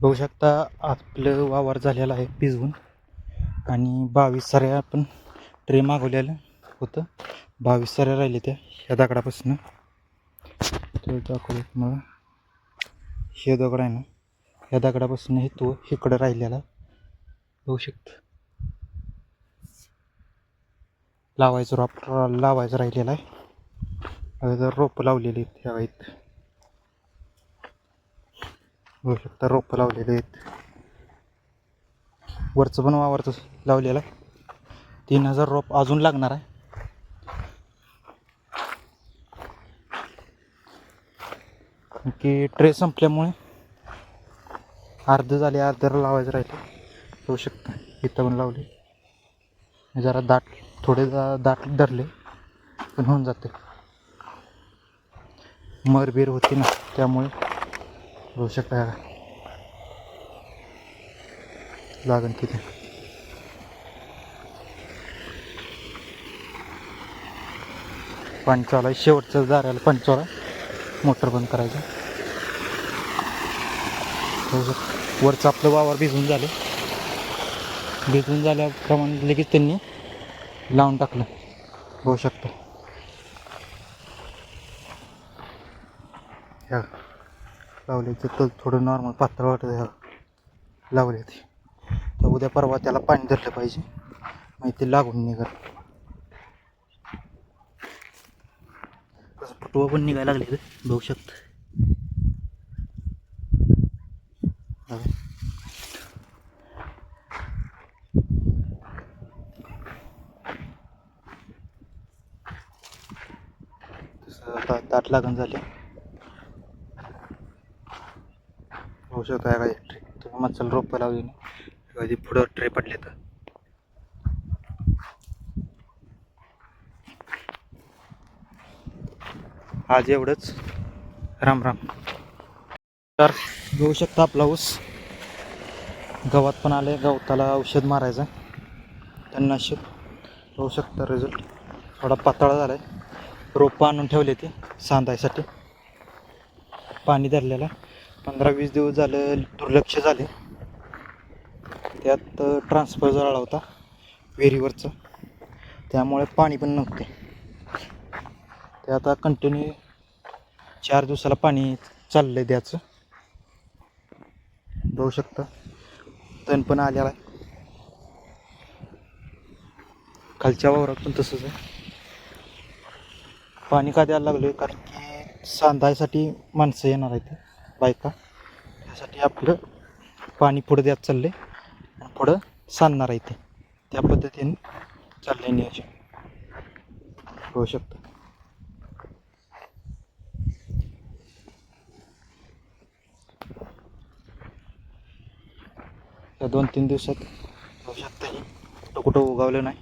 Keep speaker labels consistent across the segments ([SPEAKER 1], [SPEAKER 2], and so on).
[SPEAKER 1] बघू शकता आपलं वावर झालेलं आहे भिजवून आणि 22 साऱ्या आपण ट्रे मागवलेलं होतं. 22 साऱ्या राहिले त्या ह्या दगडापासून तर दाखवत मग हे दगड आहे ना, ह्या दगडापासून हे तो इकडं राहिलेला बघू शकता. लावायचं राहिलेला आहे. जर रोपं लावलेली आहेत ह्या आहेत बघू शकता, रोपं लावलेली आहेत. वरचं पण वावरचं लावलेलं आहे. 3000 रोप अजून लागणार आहे. की ट्रे संपल्यामुळे अर्ध झाले, अर्ध्याला लावायचं राहिले. होऊ शकतं इथं पण लावले, जरा थोडे दाट धरले पण होऊन जाते. मरबीर होती ना त्यामुळे होऊ शकता. लागण किती पाणी चालू आहे. शेवटचं दाराला पाणी चालू आहे. मोटर बंद करायचं. वरचं आपलं वावर भिजून झाल्याप्रमाणे लगेच त्यांनी लावून टाकलं होऊ शकतं. ह्या लावले तर थोडं नॉर्मल पातळ वाटत ह्या लावले ते. तर उद्या परवा त्याला पाणी धरलं पाहिजे, मग ते लागून निघाल. तसं फुटवा पण निघायला लागले बघू शकता. तसं दाट लागण झाले होऊ शकतं. काय ट्रे तुम्ही मच्छल रोपं लावली कधी पुढं ट्रे पडले तर आज एवढंच. राम राम. तर बघू शकता आपला ऊस गवत पण आले. गवताला औषध मारायचं तणनाशक. होऊ शकतं रिझल्ट थोडा पातळ झाला आहे. रोपं आणून ठेवले ते सांधायसाठी. पाणी धरलेलं 15-20 दिवस झालं दुर्लक्ष झाले. त्यात ट्रान्सफर जळाला होता विहिरीवरचं, त्यामुळे पाणी पण नव्हते. ते आता कंटिन्यू 4 दिवसाला पाणी चाललं आहे द्यायचं. बघू शकता तण पण आलेला आहे. खालच्या वावरात पण तसंच आहे. पाणी का द्यायला लागलं आहे कारण की सांधायसाठी माणसं येणार आहेत बायका. त्यासाठी आपलं पाणी पुढं द्यायचं चाललं आहे, पुढं सांधणार आहे ते. त्या पद्धतीने चाललं आहे नियोजन होऊ शकतं. या 2-3 दिवसात होऊ शकतं कुठं उगवलं नाही.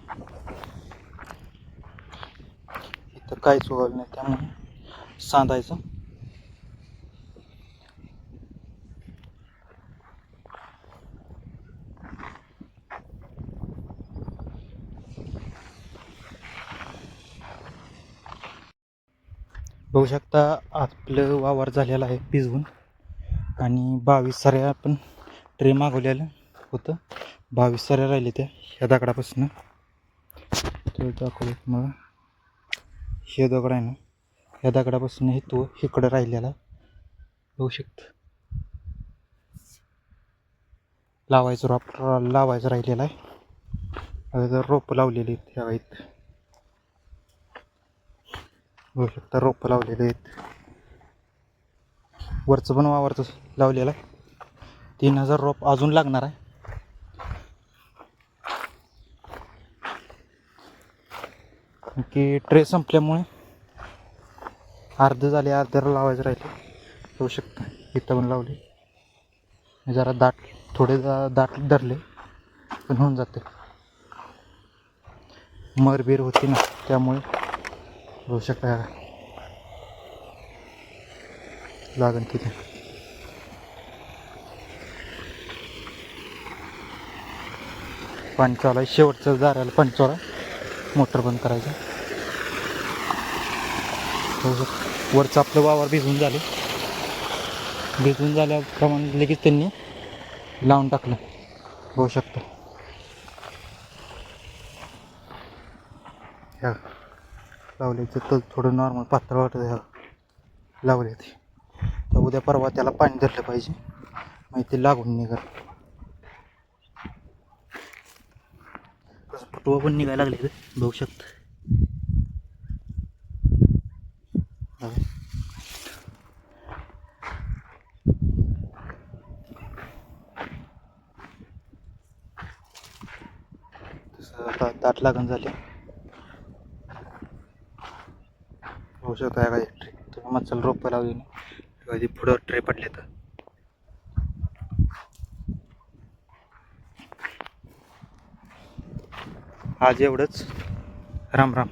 [SPEAKER 1] इथं काहीच उगवलं नाही, त्यामुळे सांधायचं. बघू शकता आपलं वावर झालेलं आहे भिजवून आणि 22 साऱ्या आपण ट्रे मागवलेलं होतं. 22 साऱ्या राहिले त्या ह्या दगडापासून तर दाखवत मग हे दगड आहे ना, ह्या दगडापासून हे तो इकडं राहिलेला होऊ शकतं. लावायचं राहिलेला आहे. जर रोपं लावलेली आहेत ह्या आहेत बघू शकता. रोपं लावलेले आहेत. वरचं पण वावरचं लावलेलं आहे. 3000 रोप अजून लागणार आहे. की ट्रे संपल्यामुळे अर्ध झाले, अर्ध्याला लावायचं राहिले होऊ शकतं. इथं पण लावले, जरा थोडे दाट धरले पण होऊन जाते. मरबीर होती ना त्यामुळे होऊ शकतं. लागण किती पाणी चालू आहे. शेवटचं दाराला पाणी चालू आहे. मोटर बंद करायचं. वरचं आपलं वावर भिजून झाल्याप्रमाणे लगेच त्यांनी लावून टाकलं होऊ शकतं. ह्या लावल्याचं तर थोडं नॉर्मल पातळ वाटत ह्या लावले ते. तर उद्या परवा त्याला पाणी धरलं पाहिजे, मग ते लागून निघाल. तसं फुटवा पण निघायला लागले बघू शकता. तसं आता दाट लागण झाले होऊ शकता. काय ट्रे तुम्ही मच्छल रोप लावली नाही कधी पुढं ट्रे पडले तर. आज एवढंच. राम राम.